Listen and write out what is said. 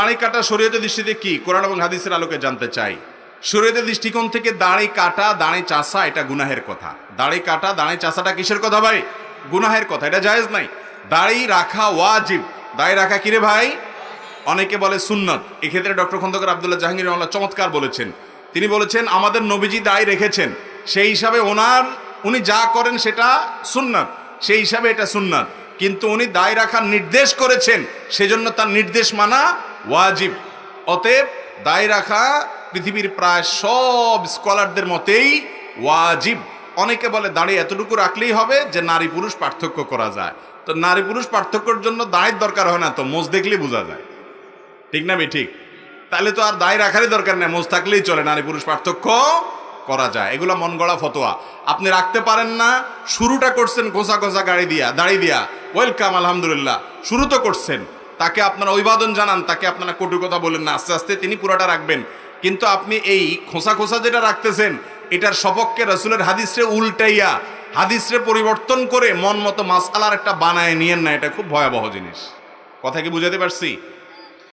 দাড়ি কাটা শরীয়তের দৃষ্টিতে কি, কোরআন এবং হাদিসের আলোকে জানতে চাই। শরীয়তের দৃষ্টিকোণ থেকে দাড়ি কাটা, দাড়ি চাষা এটা গুনাহের কথা। দাড়ি কাটা, দাড়ি চাষাটা কিসের কথা ভাই? গুনাহের কথা, এটা জায়েজ নাই। দাড়ি রাখা ওয়াজিব। দাড়ি রাখা কিরে ভাই? অনেকে বলে সুন্নত। এক্ষেত্রে ডক্টর খন্দকার আব্দুল্লাহ জাহাঙ্গীর রহমাতুল্লাহ চমৎকার বলেছেন। তিনি বলেছেন আমাদের নবীজি দাড়ি রেখেছেন, সেই হিসাবে উনি যা করেন সেটা সুন্নত, সেই হিসাবে এটা সুন্নত। কিন্তু উনি দায় রাখার নির্দেশ করেছেন, সেজন্য তার নির্দেশ মানা ওয়াজিব। অতএব দায় রাখা পৃথিবীর প্রায় সব স্কলারদের মতেই ওয়াজিব। অনেকে বলে দাড়ি এতটুকু রাখলেই হবে যে নারী পুরুষ পার্থক্য করা যায়। তো নারী পুরুষ পার্থক্যের জন্য দাড়ির দরকার হয় না, তো মোজ দেখলেই বোঝা যায়, ঠিক না? ঠিক। তাহলে তো আর দায় রাখারই দরকার নেই, মোজ থাকলেই চলে, নারী পুরুষ পার্থক্য করা যায়। এগুলো মন গড়া ফতোয়া। আপনি রাখতে পারেন না, শুরুটা করছেন ঘোষা ঘোষা দাড়ি দিয়া, ওয়েলকাম, আলহামদুলিল্লাহ, শুরু তো করছেন। তাকে আপনারা অভিবাদন জানান, তাকে আপনারা কটু কথা বলেন না, আস্তে আস্তে তিনি পুরাটা রাখবেন। কিন্তু আপনি এই খোসা খোসা যেটা রাখতেছেন, এটার সপক্ষে রাসূলের হাদিসে উল্টাইয়া, হাদিসে পরিবর্তন করে মন মতো মাসআলার একটা বানায় নিয়েন না, এটা খুব ভয়াবহ জিনিস। কথা কি বুঝাতে পারছি?